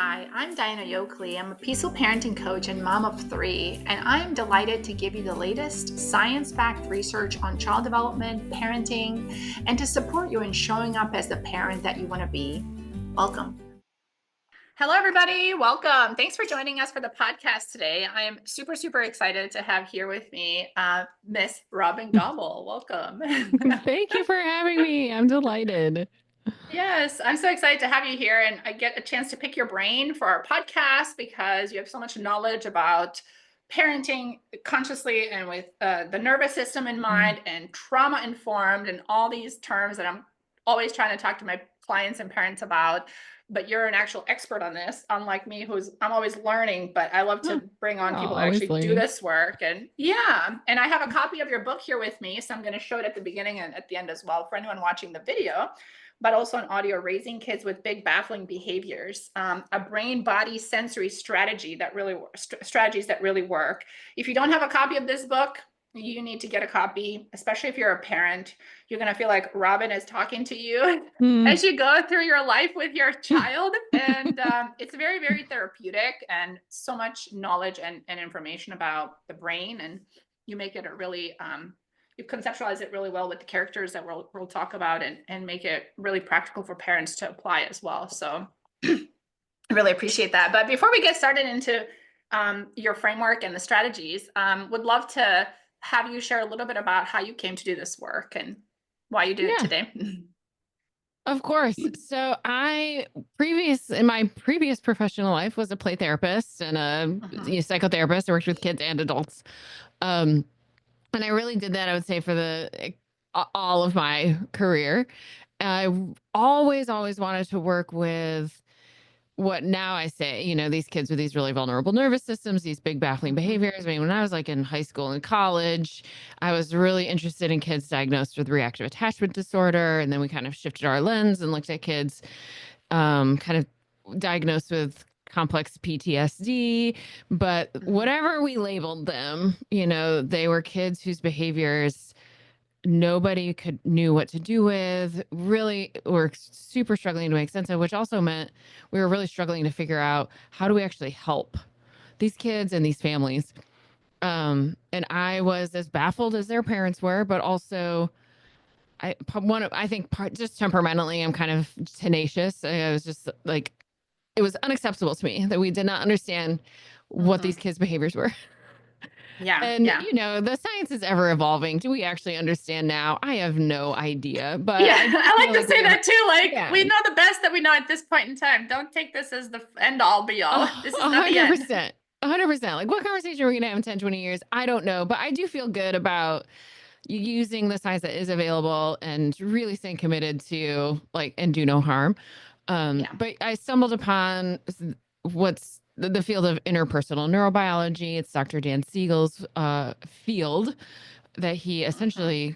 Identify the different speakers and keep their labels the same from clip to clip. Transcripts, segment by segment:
Speaker 1: Hi, I'm Dajana Yoakley. I'm a peaceful parenting coach and mom of three, and I am delighted to give you the latest science-backed research on child development, parenting, and to support you in showing up as the parent that you want to be. Welcome. Hello, everybody. Welcome. Thanks for joining us for the podcast today. I am super excited to have here with me Miss Robyn Gobbel. Welcome.
Speaker 2: Thank you for having me. I'm delighted.
Speaker 1: Yes, I'm so excited to have you here, and I get a chance to pick your brain for our podcast because you have so much knowledge about parenting consciously and with the nervous system in mind and trauma informed and all these terms that I'm always trying to talk to my clients and parents about. But you're an actual expert on this, unlike me, I'm always learning, but I love to bring on people that
Speaker 2: Always
Speaker 1: actually do
Speaker 2: learning.
Speaker 1: this work. And yeah, and I have a copy of your book here with me, so I'm going to show it at the beginning and at the end as well for anyone watching the video, but also on audio, Raising Kids with Big Baffling Behaviors, a brain body sensory strategies that really work. If you don't have a copy of this book, you need to get a copy, especially if you're a parent. You're going to feel like Robyn is talking to you as you go through your life with your child. And it's very therapeutic, and so much knowledge and information about the brain. And you make it a really you conceptualize it really well with the characters that we'll talk about, and make it really practical for parents to apply as well. So I really appreciate that. But before we get started into your framework and the strategies, would love to have you share a little bit about how you came to do this work and why you do it today.
Speaker 2: Of course. So in my previous professional life, was a play therapist and a psychotherapist. I worked with kids and adults. And I really did that, I would say, for all of my career. I always wanted to work with what now I say, these kids with these really vulnerable nervous systems, these big baffling behaviors. I mean, when I was like in high school and college, I was really interested in kids diagnosed with reactive attachment disorder. And then we kind of shifted our lens and looked at kids kind of diagnosed with complex PTSD, but whatever we labeled them, they were kids whose behaviors nobody knew what to do with, really were super struggling to make sense of, which also meant we were really struggling to figure out how do we actually help these kids and these families. And I was as baffled as their parents were, but also I think just temperamentally, I'm kind of tenacious. I was just like, it was unacceptable to me that we did not understand what these kids' behaviors were. And the science is ever evolving. Do we actually understand now? I have no idea. But
Speaker 1: yeah, I like to say that too. Like, we know the best that we know at this point in time. Don't take this as the end all be all. This is not the end.
Speaker 2: 100%. Like, what conversation are we going to have in 10, 20 years? I don't know. But I do feel good about using the science that is available and really staying committed to and do no harm. But I stumbled upon what's the field of interpersonal neurobiology. It's Dr. Dan Siegel's field that he essentially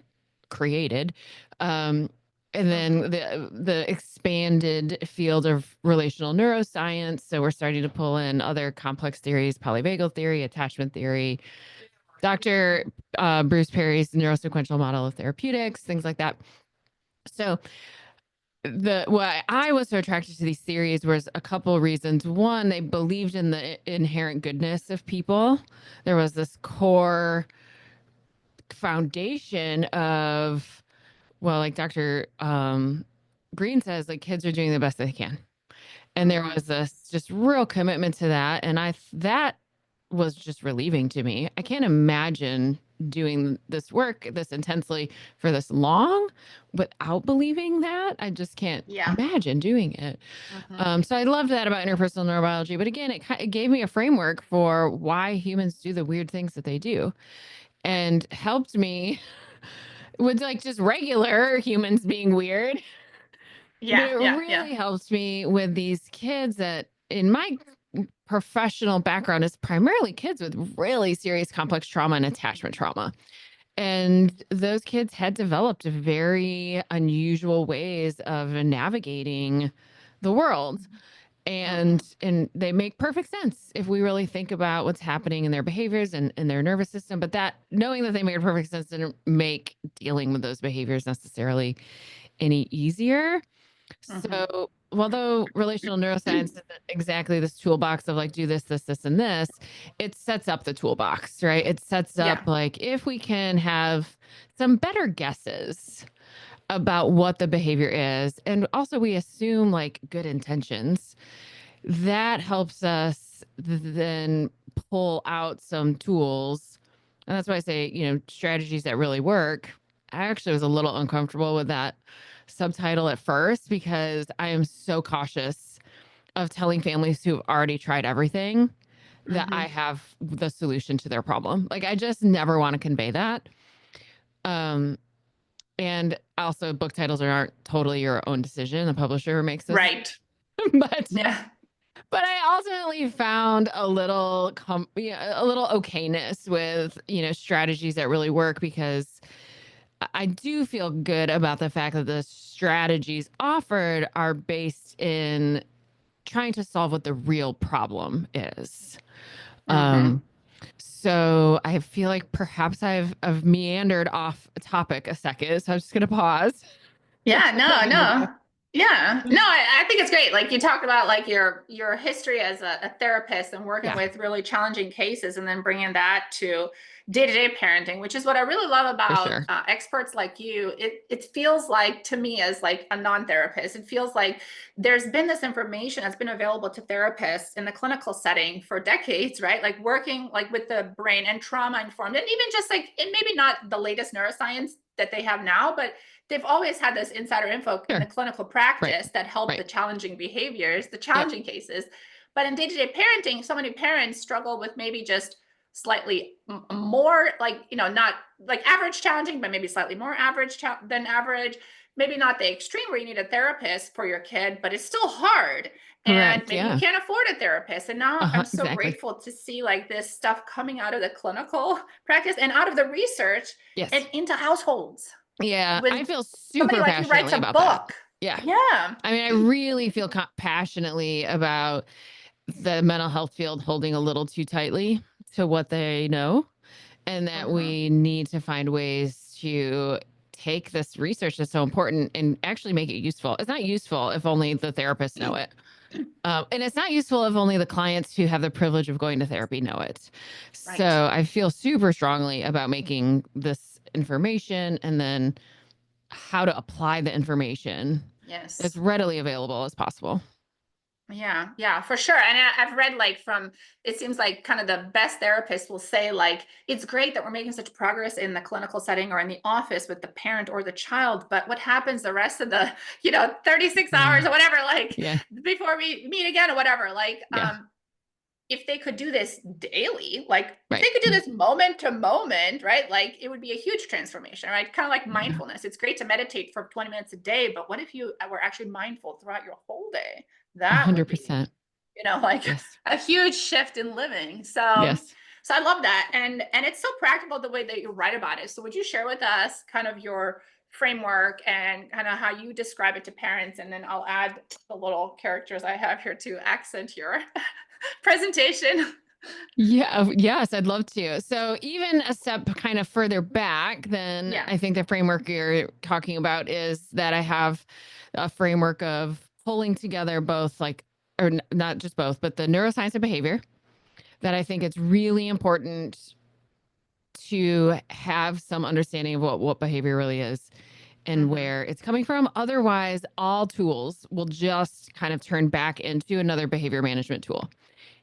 Speaker 2: created. And then the expanded field of relational neuroscience. So we're starting to pull in other complex theories, polyvagal theory, attachment theory, Dr. Bruce Perry's neurosequential model of therapeutics, things like that. So why I was so attracted to these theories was a couple of reasons. One, they believed in the inherent goodness of people. There was this core foundation of, well, like Dr. Green says, like, kids are doing the best they can. And there was this just real commitment to that. And that was just relieving to me. I can't imagine doing this work this intensely for this long without believing that. I just can't imagine doing it. So I loved that about interpersonal neurobiology. But again, it gave me a framework for why humans do the weird things that they do, and helped me with just regular humans being weird. But it really helps me with these kids that, in my professional background, is primarily kids with really serious complex trauma and attachment trauma. And those kids had developed very unusual ways of navigating the world. And they make perfect sense if we really think about what's happening in their behaviors and in their nervous system. But that knowing that they made perfect sense didn't make dealing with those behaviors necessarily any easier. So although relational neuroscience isn't exactly this toolbox of like, do this, this, this, and this, it sets up the toolbox, right? It sets up
Speaker 1: Yeah.
Speaker 2: like, if we can have some better guesses about what the behavior is, and also we assume like good intentions, that helps us then pull out some tools. And that's why I say, strategies that really work. I actually was a little uncomfortable with that subtitle at first because I am so cautious of telling families who've already tried everything that I have the solution to their problem. Like, I just never want to convey that. And also, book titles aren't totally your own decision. The publisher makes this.
Speaker 1: Right.
Speaker 2: but
Speaker 1: Yeah.
Speaker 2: but I ultimately found a little a little okayness with strategies that really work, because I do feel good about the fact that the strategies offered are based in trying to solve what the real problem is. So I feel like perhaps I've meandered off topic a second, so I'm just gonna pause.
Speaker 1: Yeah,
Speaker 2: Check
Speaker 1: no,
Speaker 2: back in with you.
Speaker 1: no. Yeah. No, I think it's great. Like you talked about like your history as a therapist and working
Speaker 2: Yeah,
Speaker 1: with really challenging cases and then bringing that to day-to-day parenting, which is what I really love
Speaker 2: for
Speaker 1: about
Speaker 2: sure.
Speaker 1: experts like you. It feels like to me as like a non-therapist, it feels like there's been this information that's been available to therapists in the clinical setting for decades, right? Like working like with the brain and trauma informed, and even just like, and maybe not the latest neuroscience that they have now, but they've always had this insider info in the
Speaker 2: Sure.
Speaker 1: clinical
Speaker 2: Right.
Speaker 1: practice that helped the
Speaker 2: Right.
Speaker 1: challenging behaviors, the
Speaker 2: Yep.
Speaker 1: challenging cases. But in day-to-day parenting, so many parents struggle with maybe just slightly more like, not like average challenging, but maybe slightly more average than average. Maybe not the extreme where you need a therapist for your kid, but it's still hard. And
Speaker 2: Correct.
Speaker 1: maybe you
Speaker 2: Yeah.
Speaker 1: can't afford a therapist. And now I'm so
Speaker 2: Exactly.
Speaker 1: grateful to see like this stuff coming out of the clinical practice and out of the research and
Speaker 2: Yes.
Speaker 1: into households
Speaker 2: Yeah.
Speaker 1: with
Speaker 2: I feel
Speaker 1: somebody
Speaker 2: super
Speaker 1: like you writes
Speaker 2: passionately
Speaker 1: a
Speaker 2: about that.
Speaker 1: book.
Speaker 2: Yeah.
Speaker 1: Yeah.
Speaker 2: I mean, I really feel passionately about the mental health field holding a little too tightly to what they know, and that we need to find ways to take this research that's so important and actually make it useful. It's not useful if only the therapists know it. And it's not useful if only the clients who have the privilege of going to therapy know it.
Speaker 1: Right.
Speaker 2: So I feel super strongly about making this information, and then how to apply the information as
Speaker 1: Yes.
Speaker 2: readily available as possible.
Speaker 1: Yeah, yeah, for sure. And I've read like from, it seems like kind of the best therapists will say like, it's great that we're making such progress in the clinical setting or in the office with the parent or the child, but what happens the rest of the, 36 hours
Speaker 2: Yeah.
Speaker 1: or whatever, like
Speaker 2: Yeah.
Speaker 1: before we meet again or whatever, like,
Speaker 2: Yeah.
Speaker 1: if they could do this daily, like if
Speaker 2: Right.
Speaker 1: they could do this moment to moment, right? Like it would be a huge transformation, right? Kind of like
Speaker 2: Yeah.
Speaker 1: mindfulness. It's great to meditate for 20 minutes a day, but what if you were actually mindful throughout your whole day? That would be,
Speaker 2: 100%.
Speaker 1: like
Speaker 2: Yes.
Speaker 1: a huge shift in living. So I love that. And it's so practical the way that you write about it. So would you share with us kind of your framework and kind of how you describe it to parents? And then I'll add the little characters I have here to accent your presentation.
Speaker 2: Yeah. Yes, I'd love to. So, even a step kind of further back, then
Speaker 1: Yeah.
Speaker 2: I think the framework you're talking about is that I have a framework of pulling together both, like, or not just both, but the neuroscience of behavior, that I think it's really important to have some understanding of what behavior really is and
Speaker 1: Mm-hmm.
Speaker 2: where it's coming from. Otherwise, all tools will just kind of turn back into another behavior management tool.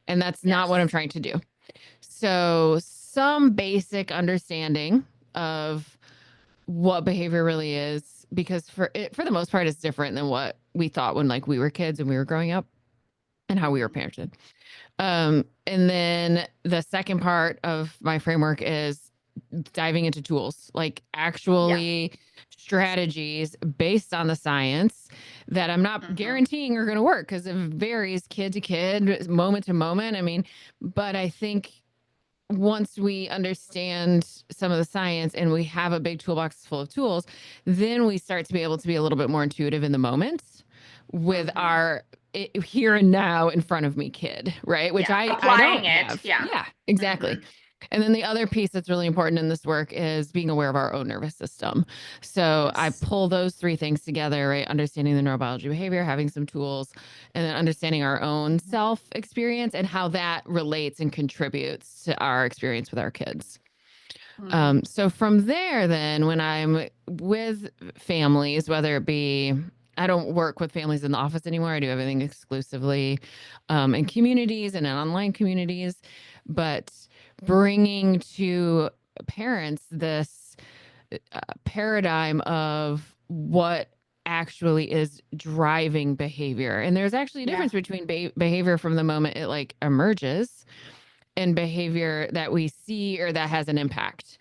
Speaker 2: And that's not what I'm
Speaker 1: Yes.
Speaker 2: trying to do. So, some basic understanding of what behavior really is, because for the most part, it's different than what we thought when like we were kids and we were growing up, and how we were
Speaker 1: Mm-hmm.
Speaker 2: parented. And then the second part of my framework is diving into tools, like
Speaker 1: Yeah.
Speaker 2: actually strategies based on the science that I'm not
Speaker 1: Mm-hmm.
Speaker 2: guaranteeing are going to work, because it varies kid to kid, moment to moment. I mean, but I think once we understand some of the science and we have a big toolbox full of tools, then we start to be able to be a little bit more intuitive in the moment with
Speaker 1: Mm-hmm.
Speaker 2: our here and now in front of me kid, right? Which
Speaker 1: Yeah.
Speaker 2: I
Speaker 1: Applying
Speaker 2: don't
Speaker 1: it.
Speaker 2: have.
Speaker 1: Yeah.
Speaker 2: Yeah, exactly.
Speaker 1: Mm-hmm.
Speaker 2: And then the other piece that's really important in this work is being aware of our own nervous system. So I
Speaker 1: Yes.
Speaker 2: pull those three things together, right? Understanding the neurobiology behavior, having some tools, and then understanding our own
Speaker 1: Mhm.
Speaker 2: self experience and how that relates and contributes to our experience with our kids.
Speaker 1: Mhm.
Speaker 2: So from there, then when I'm with families, whether it be, I don't work with families in the office anymore. I do everything exclusively in communities and in online communities, but bringing to parents this paradigm of what actually is driving behavior. And there's actually a
Speaker 1: Yeah.
Speaker 2: difference between behavior from the moment it like emerges and behavior that we see or that has an impact.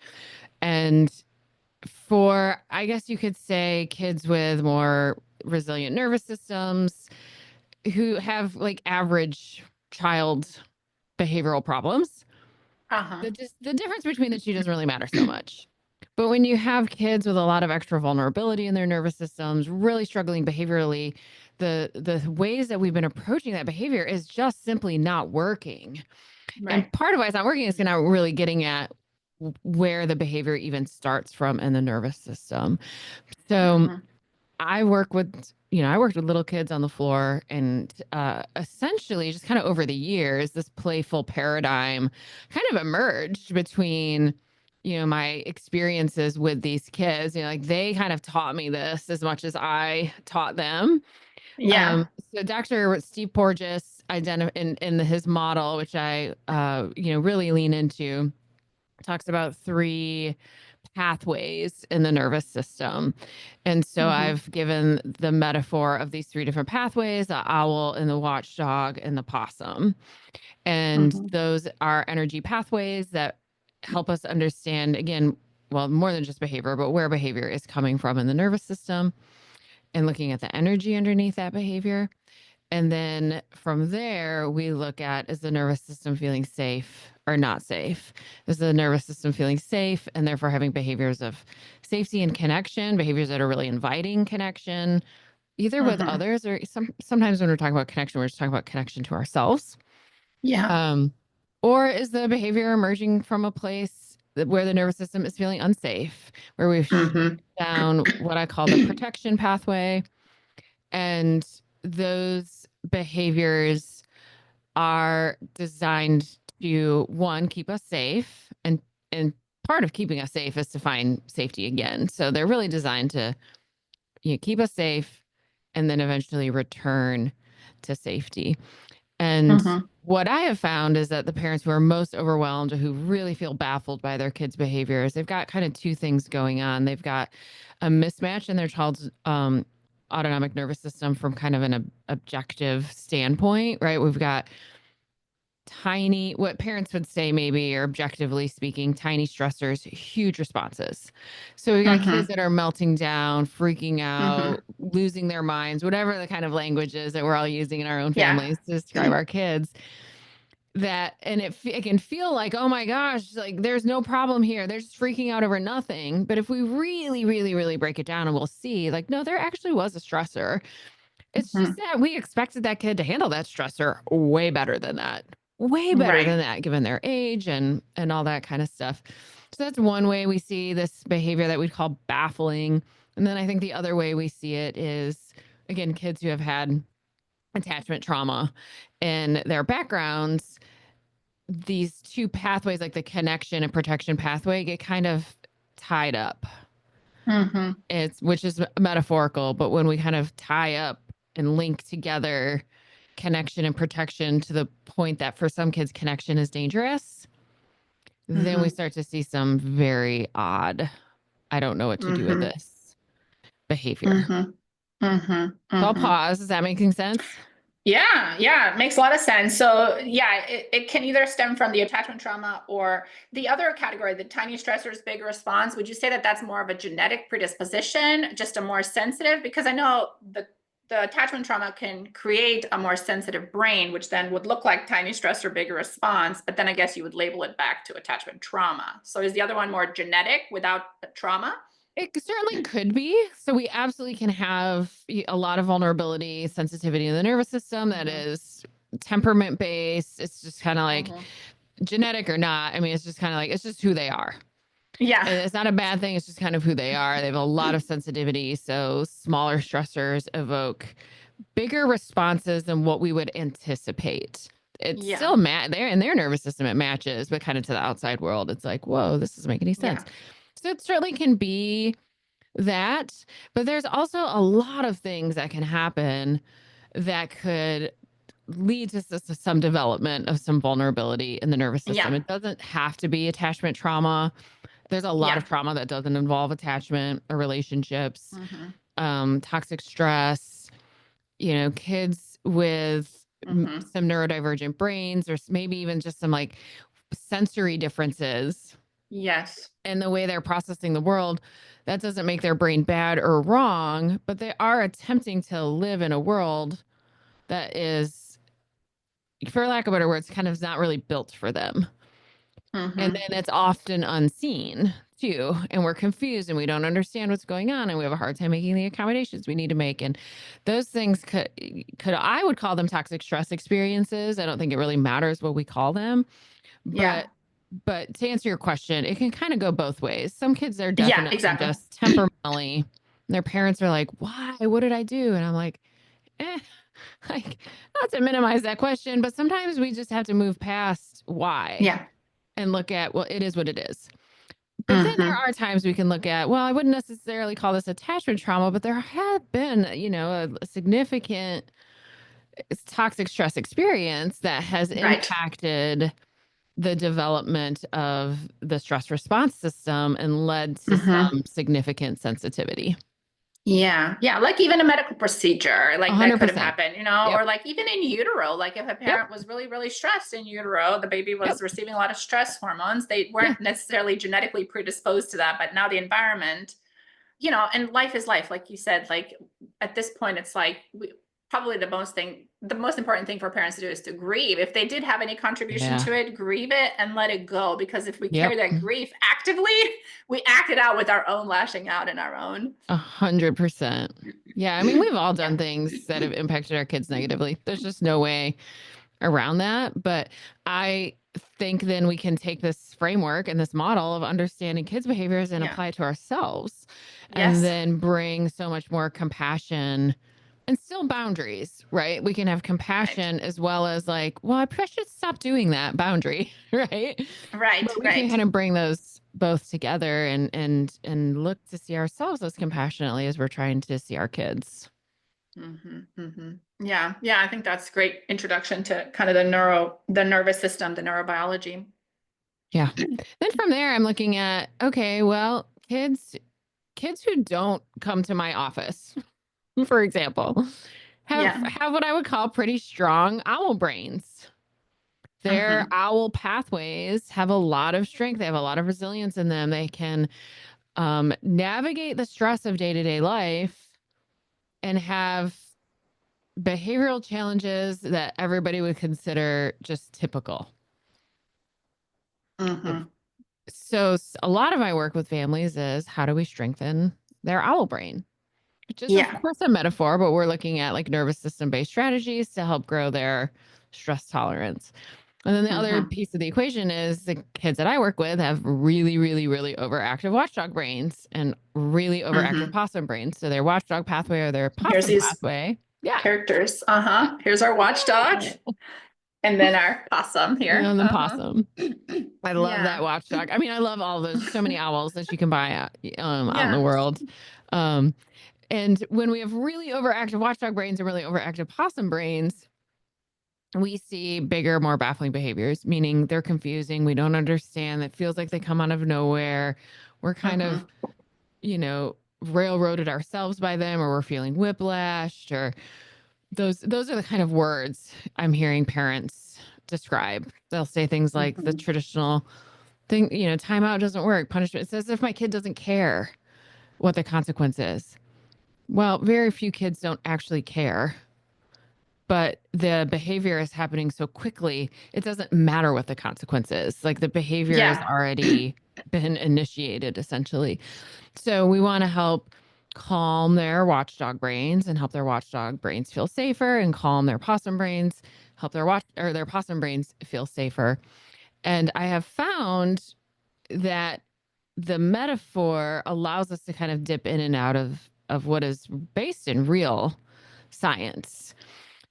Speaker 2: And for, I guess you could say, kids with more resilient nervous systems who have like average child behavioral problems,
Speaker 1: Uh-huh.
Speaker 2: the difference between the two doesn't really matter so much. But when you have kids with a lot of extra vulnerability in their nervous systems, really struggling behaviorally, the ways that we've been approaching that behavior is just simply not working. And
Speaker 1: Right.
Speaker 2: part of why it's not working is not really getting at where the behavior even starts from in the nervous system. So
Speaker 1: Mhm.
Speaker 2: I work with, I worked with little kids on the floor, and essentially just kind of over the years, this playful paradigm kind of emerged between, my experiences with these kids. Like they kind of taught me this as much as I taught them.
Speaker 1: Yeah.
Speaker 2: So Dr. Steve Porges in his model, which I really lean into, talks about three pathways in the nervous system. And so
Speaker 1: Mhm.
Speaker 2: I've given the metaphor of these three different pathways: the owl and the watchdog and the possum. And
Speaker 1: Mhm.
Speaker 2: those are energy pathways that help us understand, again, well, more than just behavior, but where behavior is coming from in the nervous system and looking at the energy underneath that behavior. And then from there, we look at, is the nervous system feeling safe or not safe? Is the nervous system feeling safe and therefore having behaviors of safety and connection, behaviors that are really inviting connection, either with
Speaker 1: Mhm.
Speaker 2: others or sometimes when we're talking about connection, we're just talking about connection to ourselves.
Speaker 1: Yeah.
Speaker 2: Um, or is the behavior emerging from a place where the nervous system is feeling unsafe, where we've shut
Speaker 1: Mhm.
Speaker 2: down what I call the protection pathway, and those behaviors are designed to, one, keep us safe, and part of keeping us safe is to find safety again. So they're really designed to, keep us safe and then eventually return to safety. And
Speaker 1: Mhm.
Speaker 2: what I have found is that the parents who are most overwhelmed or who really feel baffled by their kids' behaviors, they've got kind of two things going on. They've got a mismatch in their child's autonomic nervous system from kind of an objective standpoint, right? We've got tiny, what parents would say maybe, or objectively speaking, tiny stressors, huge responses. So we got kids
Speaker 1: Mhm.
Speaker 2: that are melting down, freaking
Speaker 1: Mhm.
Speaker 2: out, losing their minds, whatever the kind of language is that we're all using in our own
Speaker 1: Yeah.
Speaker 2: families to describe our kids. That, and it can feel like, oh my gosh, like there's no problem here, they're just freaking out over nothing. But if we really, really, really break it down, and we'll see, like, no, there actually was a stressor. It's just
Speaker 1: Mhm.
Speaker 2: that we expected that kid to handle that stressor way better than that. Way better
Speaker 1: Right.
Speaker 2: than that, given their age and all that kind of stuff. So that's one way we see this behavior that we'd call baffling. And then I think the other way we see it is, again, kids who have had attachment trauma in their backgrounds. These two pathways, like the connection and protection pathway, get kind of tied up.
Speaker 1: Mhm.
Speaker 2: It's, which is metaphorical, but when we kind of tie up and link together connection and protection to the point that for some kids connection is dangerous, then we
Speaker 1: Mhm.
Speaker 2: start to see some very odd, I don't know what to do with
Speaker 1: Mhm.
Speaker 2: this behavior.
Speaker 1: Mhm. Mhm.
Speaker 2: So I'll
Speaker 1: Mhm.
Speaker 2: pause. Is that making sense?
Speaker 1: Yeah, yeah, it makes a lot of sense. So, yeah, it can either stem from the attachment trauma or the other category, the tiny stressors, big response. Would you say that that's more of a genetic predisposition, just a more sensitive? Because I know the attachment trauma can create a more sensitive brain, which then would look like tiny stressor, big response. But then I guess you would label it back to attachment trauma. So, is the other one more genetic without the trauma?
Speaker 2: It certainly could be. So we absolutely can have a lot of vulnerability, sensitivity in the nervous system that
Speaker 1: Hmm.
Speaker 2: is temperament based. It's just kind of like
Speaker 1: Hmm.
Speaker 2: genetic or not. I mean, it's just kind of like, it's just who they are.
Speaker 1: Yeah.
Speaker 2: And it's not a bad thing. It's just kind of who they are. They have a lot of sensitivity. So smaller stressors evoke bigger responses than what we would anticipate. It's
Speaker 1: Yeah.
Speaker 2: still they're in their nervous system, it matches, but kind of to the outside world, it's like, whoa, this doesn't make any sense.
Speaker 1: Yeah.
Speaker 2: So it certainly can be that, but there's also a lot of things that can happen that could lead to some development of some vulnerability in the nervous system.
Speaker 1: Yeah.
Speaker 2: It doesn't have to be attachment trauma. There's a lot
Speaker 1: Yeah.
Speaker 2: of trauma that doesn't involve attachment or relationships,
Speaker 1: Mm-hmm.
Speaker 2: toxic stress, kids with
Speaker 1: Mm-hmm.
Speaker 2: some neurodivergent brains, or maybe even just some like sensory differences
Speaker 1: Yes.
Speaker 2: in the way they're processing the world. That doesn't make their brain bad or wrong, but they are attempting to live in a world that is, for lack of better words, kind of not really built for them. And
Speaker 1: Mm-hmm.
Speaker 2: then it's often unseen too. And we're confused and we don't understand what's going on. And we have a hard time making the accommodations we need to make. And those things I would call them toxic stress experiences. I don't think it really matters what we call them.
Speaker 1: Yeah.
Speaker 2: But to answer your question, it can kind of go both ways. Some kids are
Speaker 1: Yeah,
Speaker 2: definitely
Speaker 1: exactly.
Speaker 2: just temperamentally, their parents are like, why? What did I do? And I'm like, eh, like, not to minimize that question, but sometimes we just have to move past why
Speaker 1: Yeah.
Speaker 2: and look at, well, it is what it is. But then there
Speaker 1: Mm-hmm.
Speaker 2: are times we can look at, well, I wouldn't necessarily call this attachment trauma, but there have been, a significant toxic stress experience that has
Speaker 1: Right.
Speaker 2: impacted the development of the stress response system and led to
Speaker 1: Mm-hmm.
Speaker 2: some significant sensitivity.
Speaker 1: Yeah. Yeah. Like even a medical procedure, like that could have
Speaker 2: 100%.
Speaker 1: happened,
Speaker 2: Yep.
Speaker 1: or like even in utero, like if a
Speaker 2: Yep.
Speaker 1: parent was really, really stressed in utero, the baby
Speaker 2: Yep.
Speaker 1: was receiving a lot of stress hormones. They
Speaker 2: Yeah.
Speaker 1: weren't necessarily genetically predisposed to that, but now the environment, and life is life, like you said, like at this point, it's like probably the most important thing for parents to do is to grieve. If they did have any contribution
Speaker 2: Yeah.
Speaker 1: to it, grieve it and let it go. Because if we carry
Speaker 2: Yep.
Speaker 1: that grief actively, we act it out with our own lashing out and our own.
Speaker 2: 100%. Yeah. I mean, we've all
Speaker 1: Yeah.
Speaker 2: done things that have impacted our kids negatively. There's just no way around that. But I think then we can take this framework and this model of understanding kids' behaviors and
Speaker 1: Yeah.
Speaker 2: apply it to ourselves, and
Speaker 1: Yes.
Speaker 2: then bring so much more compassion and still boundaries, right? We can have
Speaker 1: Right.
Speaker 2: compassion as well as like, well, I probably should stop doing that boundary, right?
Speaker 1: Right.
Speaker 2: But we can
Speaker 1: Right.
Speaker 2: kind of bring those both together and look to see ourselves as compassionately as we're trying to see our kids.
Speaker 1: Yeah. Yeah. I think that's great introduction to kind of the nervous system, the neurobiology.
Speaker 2: Yeah. Then from there, I'm looking at, okay, well, kids who don't come to my office, for example, have
Speaker 1: Yeah.
Speaker 2: have what I would call pretty strong owl brains. Their
Speaker 1: Hmm.
Speaker 2: owl pathways have a lot of strength. They have a lot of resilience in them. They can navigate the stress of day-to-day life and have behavioral challenges that everybody would consider just typical.
Speaker 1: Hmm.
Speaker 2: So a lot of my work with families is how do we strengthen their owl brain? Which is, of
Speaker 1: Yeah.
Speaker 2: course, a metaphor, but we're looking at like nervous system based strategies to help grow their stress tolerance. And then the other
Speaker 1: Hmm.
Speaker 2: piece of the equation is the kids that I work with have really, really, really overactive watchdog brains and really overactive
Speaker 1: Hmm.
Speaker 2: possum brains. So their watchdog pathway or their
Speaker 1: Here's
Speaker 2: possum
Speaker 1: these
Speaker 2: pathway. Yeah.
Speaker 1: characters. Uh-huh. Here's our watchdog. And then our possum here.
Speaker 2: And the
Speaker 1: Uh-huh.
Speaker 2: possum. I love that
Speaker 1: Yeah.
Speaker 2: watchdog. I mean, I love all those, so many owls that you can buy out in the
Speaker 1: Yeah.
Speaker 2: world. Um, and when we have really overactive watchdog brains and really overactive possum brains, we see bigger, more baffling behaviors, meaning they're confusing. We don't understand. It feels like they come out of nowhere. We're kind of,
Speaker 1: Hmm.
Speaker 2: railroaded ourselves by them, or we're feeling whiplashed, or those are the kind of words I'm hearing parents describe. They'll say things like the
Speaker 1: Hmm.
Speaker 2: traditional thing, timeout doesn't work, punishment. It's as if my kid doesn't care what the consequence is. Well, very few kids don't actually care, but the behavior is happening so quickly, it doesn't matter what the consequence is. Like the behavior has
Speaker 1: Yeah.
Speaker 2: already been initiated essentially. So we want to help calm their watchdog brains and help their watchdog brains feel safer, and calm their possum brains, help their possum brains feel safer. And I have found that the metaphor allows us to kind of dip in and out of what is based in real science,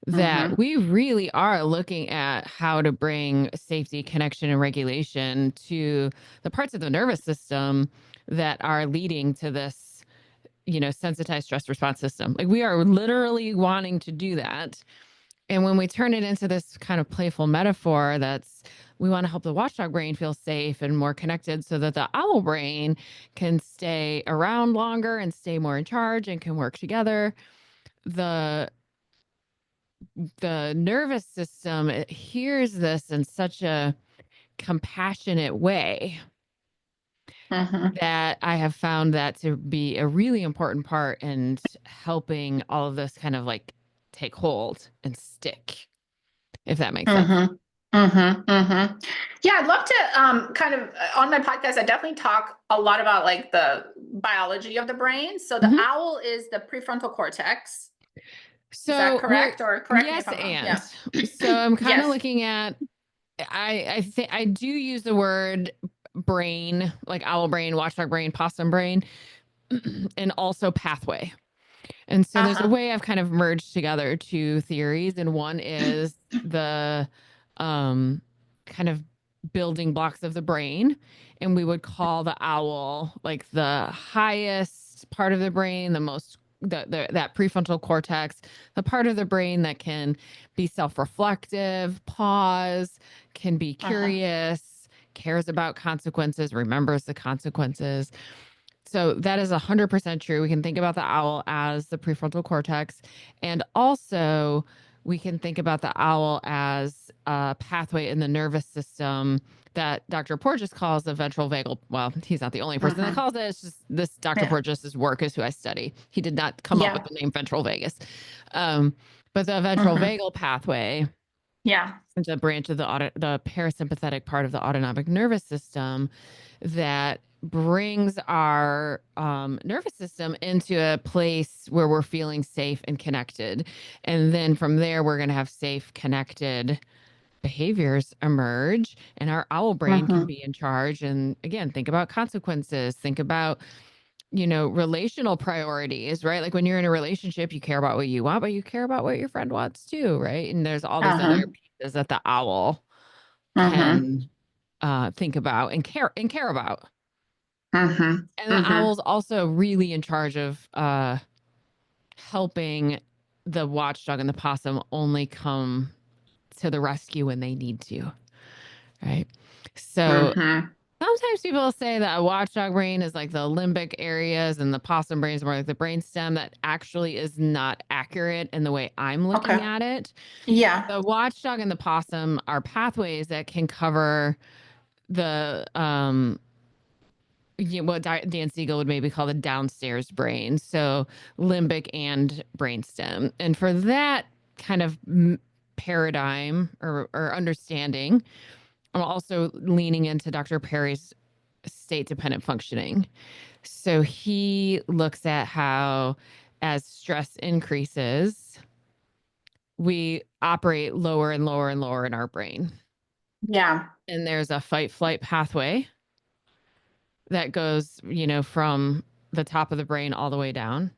Speaker 2: that
Speaker 1: Mm-hmm.
Speaker 2: we really are looking at how to bring safety, connection, and regulation to the parts of the nervous system that are leading to this, sensitized stress response system. Like, we are literally wanting to do that. And when we turn it into this kind of playful metaphor, we want to help the watchdog brain feel safe and more connected so that the owl brain can stay around longer and stay more in charge and can work together. The the nervous system, it hears this in such a compassionate way
Speaker 1: Mm-hmm.
Speaker 2: that I have found that to be a really important part in helping all of this kind of like take hold and stick, if that makes sense.
Speaker 1: Mm-hmm. Mm-hmm. Mm-hmm. Yeah, I'd love to kind of on my podcast, I definitely talk a lot about like the biology of the brain. So the
Speaker 2: Mhm.
Speaker 1: owl is the prefrontal cortex. Is that
Speaker 2: So we're
Speaker 1: correct? Or correct me if
Speaker 2: yes,
Speaker 1: I'm wrong.
Speaker 2: and
Speaker 1: Yeah.
Speaker 2: so I'm kind of
Speaker 1: Yes.
Speaker 2: looking at I think I do use the word brain, like owl brain, watchdog brain, possum brain, and also pathway. And so there's a
Speaker 1: Uh-huh.
Speaker 2: way I've kind of merged together two theories, and one is the um, kind of building blocks of the brain, and we would call the owl like the highest part of the brain, the most that prefrontal cortex, the part of the brain that can be self-reflective, pause, can be
Speaker 1: Uh-huh.
Speaker 2: curious, cares about consequences, remembers the consequences. So that is 100% true. We can think about the owl as the prefrontal cortex. And also, we can think about the owl as a pathway in the nervous system that Dr. Porges calls the ventral vagal. Well, he's not the only person that
Speaker 1: Mm-hmm.
Speaker 2: calls it. It's just this Dr.
Speaker 1: Yeah.
Speaker 2: Porges' work is who I study. He did not come up with
Speaker 1: Yeah.
Speaker 2: the name ventral vagus. Um, but the ventral
Speaker 1: Mm-hmm.
Speaker 2: vagal pathway,
Speaker 1: Yeah.
Speaker 2: the branch of the parasympathetic part of the autonomic nervous system that brings our nervous system into a place where we're feeling safe and connected. And then from there, we're going to have safe, connected behaviors emerge, and our owl brain can
Speaker 1: Mm-hmm.
Speaker 2: be in charge. And again, think about consequences, think about relational priorities, right? Like when you're in a relationship, you care about what you want, but you care about what your friend wants too, right? And there's all these other
Speaker 1: Uh-huh.
Speaker 2: pieces that the owl
Speaker 1: Mm-hmm.
Speaker 2: can think about and care about.
Speaker 1: Mm-hmm.
Speaker 2: And the
Speaker 1: Mm-hmm.
Speaker 2: owl's also really in charge of helping the watchdog and the possum only come to the rescue when they need to, right? So
Speaker 1: Mm-hmm.
Speaker 2: sometimes people say that a watchdog brain is like the limbic areas and the possum brain is more like the brainstem. That actually is not accurate in the way I'm looking
Speaker 1: Okay.
Speaker 2: at it.
Speaker 1: Yeah.
Speaker 2: The watchdog and the possum are pathways that can cover the what Dan Siegel would maybe call the downstairs brain, so limbic and brainstem. And for that kind of paradigm or understanding, I'm also leaning into Dr. Perry's state dependent functioning. So he looks at how, as stress increases, we operate lower and lower and lower in our brain.
Speaker 1: Yeah.
Speaker 2: And there's a fight flight pathway that goes, from the top of the brain all the way down.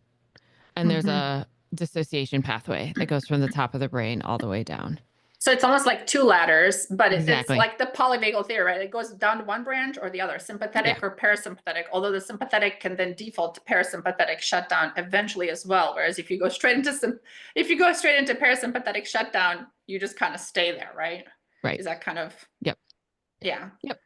Speaker 2: And there's
Speaker 1: Mm-hmm.
Speaker 2: a dissociation pathway that goes from the top of the brain all the way down.
Speaker 1: So it's almost like two ladders, but it's
Speaker 2: Exactly.
Speaker 1: like the polyvagal theory, right? It goes down to one branch or the other,
Speaker 2: Yeah.
Speaker 1: sympathetic or parasympathetic, although the sympathetic can then default to parasympathetic shutdown eventually as well. Whereas if you go straight into parasympathetic shutdown, you just kind of stay there, right?
Speaker 2: Right.
Speaker 1: Is that kind of,
Speaker 2: Yep.
Speaker 1: yeah.
Speaker 2: Yep.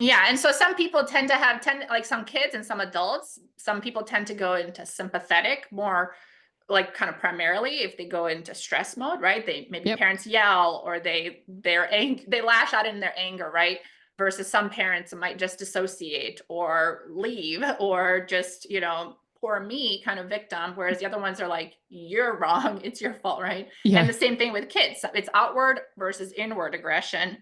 Speaker 1: Yeah, and so some people tend to have like some kids and some adults, some people tend to go into sympathetic more, like kind of primarily if they go into stress mode, right? They maybe
Speaker 2: Yep.
Speaker 1: parents yell or they lash out in their anger, right? Versus some parents might just dissociate or leave or just, poor me kind of victim, whereas the other ones are like, you're wrong, it's your fault, right? And
Speaker 2: Yeah.
Speaker 1: the same thing with kids. It's outward versus inward aggression.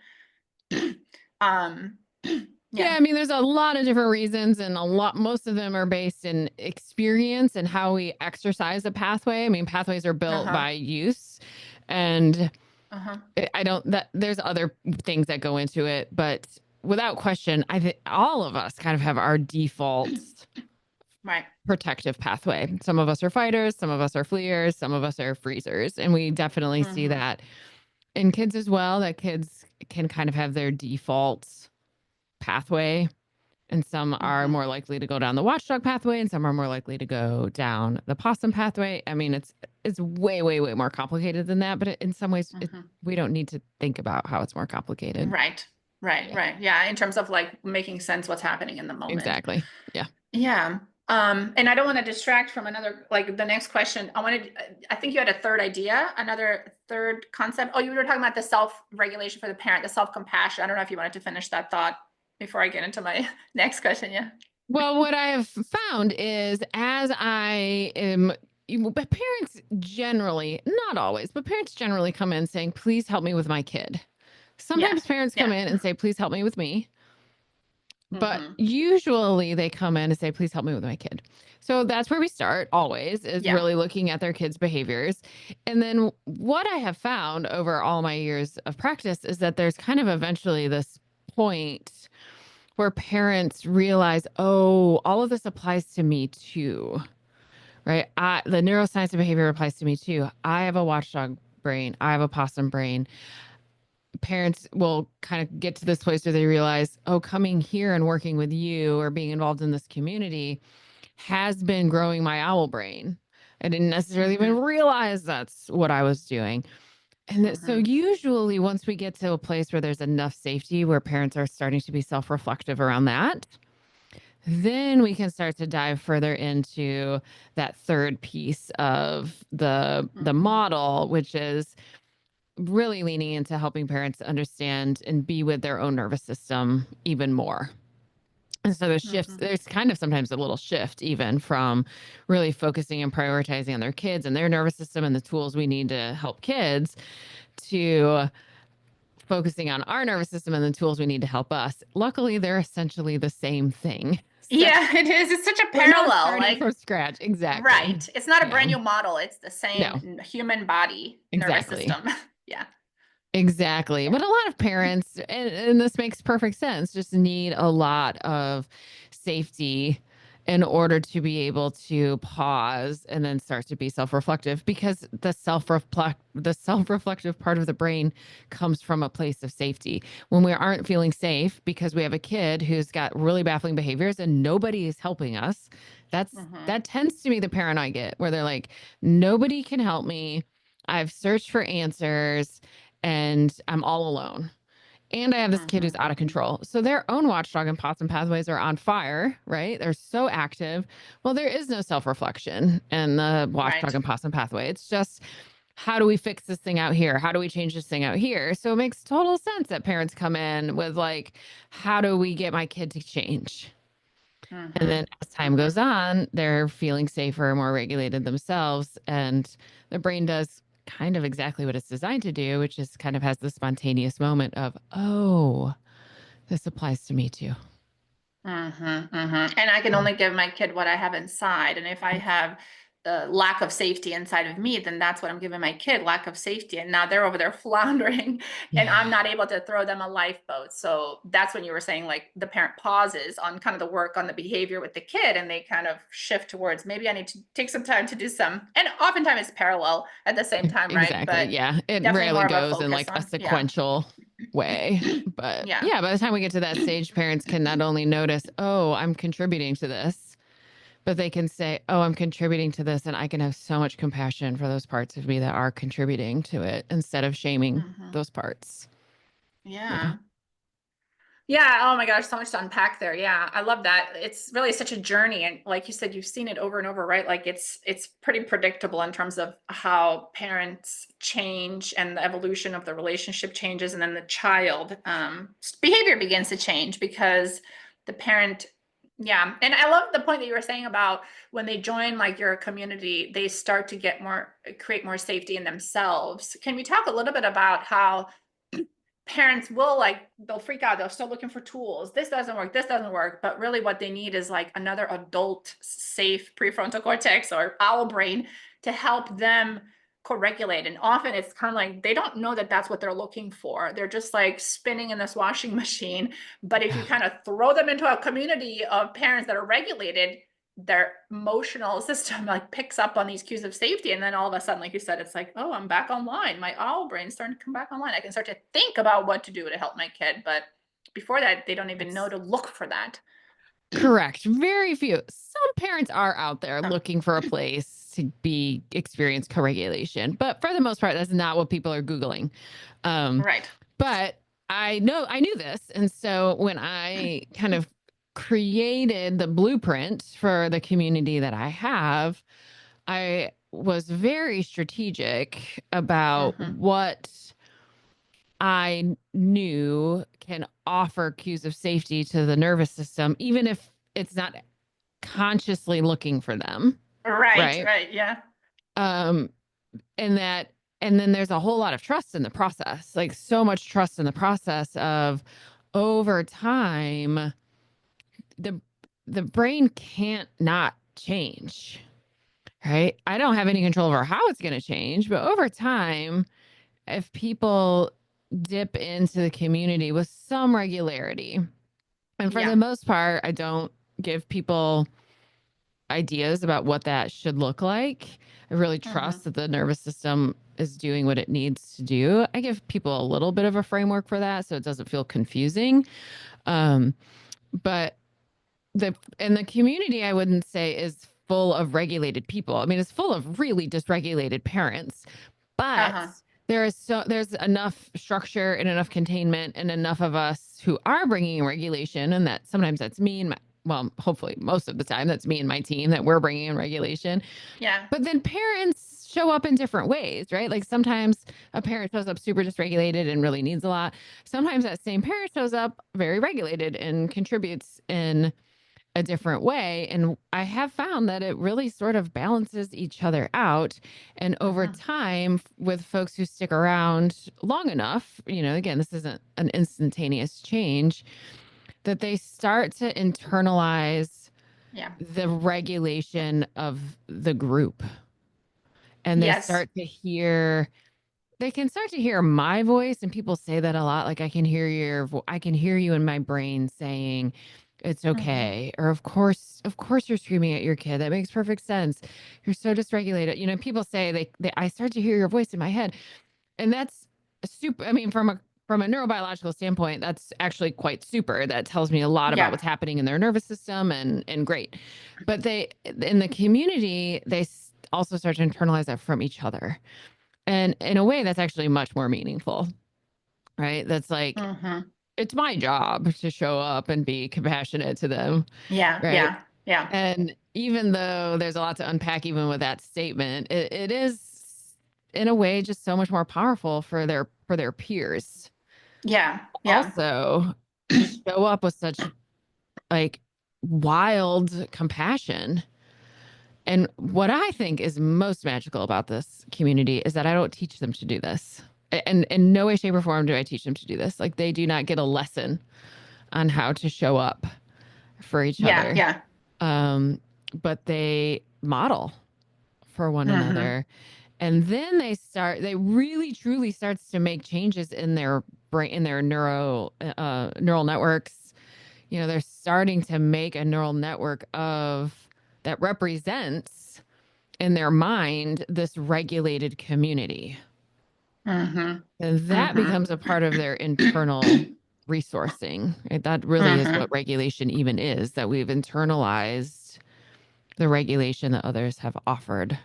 Speaker 1: um
Speaker 2: Yeah,
Speaker 1: yeah.
Speaker 2: I mean, there's a lot of different reasons, and most of them are based in experience and how we exercise a pathway. I mean, pathways are built
Speaker 1: Uh-huh.
Speaker 2: by use, and
Speaker 1: Uh-huh.
Speaker 2: I don't that there's other things that go into it, but without question, I think all of us kind of have our default
Speaker 1: Right.
Speaker 2: protective pathway. Some of us are fighters, some of us are fleers, some of us are freezers. And we definitely see
Speaker 1: Mm-hmm.
Speaker 2: that in kids as well, that kids can kind of have their default pathway. And some are
Speaker 1: Mm-hmm.
Speaker 2: more likely to go down the watchdog pathway, and some are more likely to go down the possum pathway. I mean, it's way, way, way more complicated than that. But in some ways,
Speaker 1: Mm-hmm.
Speaker 2: we don't need to think about how it's more complicated.
Speaker 1: Right. Right.
Speaker 2: Yeah,
Speaker 1: Right. Yeah. In terms of like making sense what's happening in the moment.
Speaker 2: exactly. Yeah.
Speaker 1: Yeah. And I don't want to distract from another, like the next question. I think you had a third idea, another third concept. Oh, you were talking about the self-regulation for the parent, the self-compassion. I don't know if you wanted to finish that thought before I get into my next question. Yeah.
Speaker 2: Well, what I have found is as I am, but parents generally, not always, but parents generally come in saying, please help me with my kid.
Speaker 1: Yeah.
Speaker 2: Sometimes parents come
Speaker 1: Yeah.
Speaker 2: in and say, please help me with me. But
Speaker 1: Mm-hmm.
Speaker 2: usually they come in and say, please help me with my kid. So that's where we start always, is
Speaker 1: Yeah.
Speaker 2: really looking at their kids' behaviors. And then what I have found over all my years of practice is that there's kind of eventually this point where parents realize, oh, all of this applies to me too, right? The neuroscience of behavior applies to me too. I have a watchdog brain. I have a possum brain. Parents will kind of get to this place where they realize, oh, coming here and working with you or being involved in this community has been growing my owl brain. I didn't necessarily
Speaker 1: Mm-hmm.
Speaker 2: even realize that's what I was doing. And so
Speaker 1: Mm-hmm.
Speaker 2: usually once we get to a place where there's enough safety where parents are starting to be self-reflective around that, then we can start to dive further into that third piece of the
Speaker 1: Mm-hmm.
Speaker 2: model, which is really leaning into helping parents understand and be with their own nervous system even more. And so there's shifts,
Speaker 1: Mm-hmm.
Speaker 2: there's kind of sometimes a little shift even from really focusing and prioritizing on their kids and their nervous system and the tools we need to help kids to focusing on our nervous system and the tools we need to help us. Luckily, they're essentially the same thing. So
Speaker 1: Yeah, it is. It's such a
Speaker 2: we're not
Speaker 1: parallel.
Speaker 2: starting
Speaker 1: Like,
Speaker 2: from scratch. Exactly.
Speaker 1: right. It's not a brand
Speaker 2: Yeah.
Speaker 1: new model. It's the
Speaker 2: No,
Speaker 1: same human body, nervous
Speaker 2: exactly.
Speaker 1: system. Yeah.
Speaker 2: Exactly.
Speaker 1: Yeah.
Speaker 2: But a lot of parents, and this makes perfect sense, just need a lot of safety in order to be able to pause and then start to be self-reflective because the self-reflective part of the brain comes from a place of safety. When we aren't feeling safe because we have a kid who's got really baffling behaviors and nobody is helping us,
Speaker 1: Mm-hmm.
Speaker 2: that tends to be the parent I get where they're like, nobody can help me. I've searched for answers and I'm all alone. And I have this kid who's
Speaker 1: Mm-hmm.
Speaker 2: out of control. So their own watchdog and possum pathways are on fire, right? They're so active. Well, there is no self reflection in the watchdog
Speaker 1: Right.
Speaker 2: and possum pathway. It's just, how do we fix this thing out here? How do we change this thing out here? So it makes total sense that parents come in with, like, how do we get my kid to change? And
Speaker 1: Mm-hmm.
Speaker 2: then as time
Speaker 1: Mm-hmm.
Speaker 2: goes on, they're feeling safer, more regulated themselves. And the brain does kind of exactly what it's designed to do, which is kind of has the spontaneous moment of, oh, this applies to me too.
Speaker 1: Mm-hmm, mm-hmm. And I can
Speaker 2: Yeah.
Speaker 1: only give my kid what I have inside. And if I have the lack of safety inside of me, then that's what I'm giving my kid, lack of safety. And now they're over there floundering and I'm
Speaker 2: Yeah.
Speaker 1: not able to throw them a lifeboat. So that's when you were saying like the parent pauses on kind of the work on the behavior with the kid and they kind of shift towards maybe I need to take some time to do some. And oftentimes it's parallel at the same time, right?
Speaker 2: Exactly.
Speaker 1: But
Speaker 2: Yeah. It
Speaker 1: definitely
Speaker 2: rarely
Speaker 1: more of a
Speaker 2: goes in
Speaker 1: focus
Speaker 2: like a
Speaker 1: on, yeah.
Speaker 2: sequential way. But
Speaker 1: Yeah.
Speaker 2: yeah, by the time we get to that stage, parents can not only notice, oh, I'm contributing to this, but they can say, oh, I'm contributing to this. And I can have so much compassion for those parts of me that are contributing to it instead of shaming
Speaker 1: Mm-hmm.
Speaker 2: those parts. Yeah.
Speaker 1: Yeah. Yeah. Oh my gosh, so much to unpack there. Yeah. I love that. It's really such a journey. And like you said, you've seen it over and over, right? Like it's pretty predictable in terms of how parents change and the evolution of the relationship changes. And then the child behavior begins to change because the parent, yeah. And I love the point that you were saying about when they join like your community, they start to get more, create more safety in themselves. Can we talk a little bit about how parents will like they'll freak out, they'll start looking for tools, this doesn't work, this doesn't work, but really what they need is like another adult safe prefrontal cortex or owl brain to help them co-regulate. And often it's kind of like they don't know that that's what they're looking for. They're just like spinning in this washing machine. But if you kind of throw them into a community of parents that are regulated, their emotional system like picks up on these cues of safety. And then all of a sudden, like you said, it's like, oh, I'm back online. My owl brain's starting to come back online. I can start to think about what to do to help my kid. But before that, they don't even know
Speaker 2: That's
Speaker 1: to look for that.
Speaker 2: correct. Very few. Some parents are out there
Speaker 1: Huh.
Speaker 2: looking for a place to experience co-regulation, but for the most part, that's not what people are Googling. Um,
Speaker 1: Right.
Speaker 2: but I knew this. And so when I kind of created the blueprint for the community that I have, I was very strategic about
Speaker 1: Mm-hmm.
Speaker 2: what I knew can offer cues of safety to the nervous system, even if it's not consciously looking for them.
Speaker 1: Right.
Speaker 2: Right.
Speaker 1: Right. Yeah.
Speaker 2: Um, and that, and then there's a whole lot of trust in the process, like so much trust in the process of over time, the the brain can't not change. Right. I don't have any control over how it's going to change, but over time, if people dip into the community with some regularity, and for
Speaker 1: Yeah.
Speaker 2: the most part, I don't give people ideas about what that should look like. I really
Speaker 1: Mm-hmm.
Speaker 2: trust that the nervous system is doing what it needs to do. I give people a little bit of a framework for that so it doesn't feel confusing. Um, but the community, I wouldn't say is full of regulated people. I mean, it's full of really dysregulated parents, but
Speaker 1: Uh-huh.
Speaker 2: there's enough structure and enough containment and enough of us who are bringing in regulation, and that sometimes that's me and my, well, hopefully most of the time that's me and my team that we're bringing in regulation.
Speaker 1: Yeah.
Speaker 2: But then parents show up in different ways, right? Like sometimes a parent shows up super dysregulated and really needs a lot. Sometimes that same parent shows up very regulated and contributes in a different way. And I have found that it really sort of balances each other out. And over
Speaker 1: Mm-hmm.
Speaker 2: time, with folks who stick around long enough, again, this isn't an instantaneous change, that they start to internalize
Speaker 1: Yeah.
Speaker 2: the regulation of the group. And
Speaker 1: Yes.
Speaker 2: they can start to hear my voice, and people say that a lot. Like I can hear you in my brain saying, it's
Speaker 1: Mm-hmm.
Speaker 2: okay. Or of course you're screaming at your kid. That makes perfect sense. You're so dysregulated. People say I start to hear your voice in my head. And that's super. I mean, from a neurobiological standpoint, that's actually quite super. That tells me a lot about
Speaker 1: Yeah.
Speaker 2: what's happening in their nervous system and great. But in the community, also start to internalize that from each other. And in a way, that's actually much more meaningful, right? That's like,
Speaker 1: Mm-hmm.
Speaker 2: it's my job to show up and be compassionate to them,
Speaker 1: Yeah.
Speaker 2: right?
Speaker 1: Yeah. Yeah.
Speaker 2: And even though there's a lot to unpack, even with that statement, it is in a way just so much more powerful for their peers.
Speaker 1: Yeah. Yeah.
Speaker 2: Also, to show up with such like wild compassion. And what I think is most magical about this community is that I don't teach them to do this. And in no way, shape, or form do I teach them to do this. Like they do not get a lesson on how to show up for each
Speaker 1: Yeah.
Speaker 2: other.
Speaker 1: Yeah.
Speaker 2: But they model for one
Speaker 1: Mm-hmm.
Speaker 2: another. And then they really truly starts to make changes in their brain, in their neural networks. They're starting to make a neural network that represents in their mind this regulated community.
Speaker 1: Mm-hmm.
Speaker 2: And that
Speaker 1: Mm-hmm.
Speaker 2: becomes a part of their internal resourcing. Right? That really is
Speaker 1: Mm-hmm.
Speaker 2: what regulation even is, that we've internalized the regulation that others have offered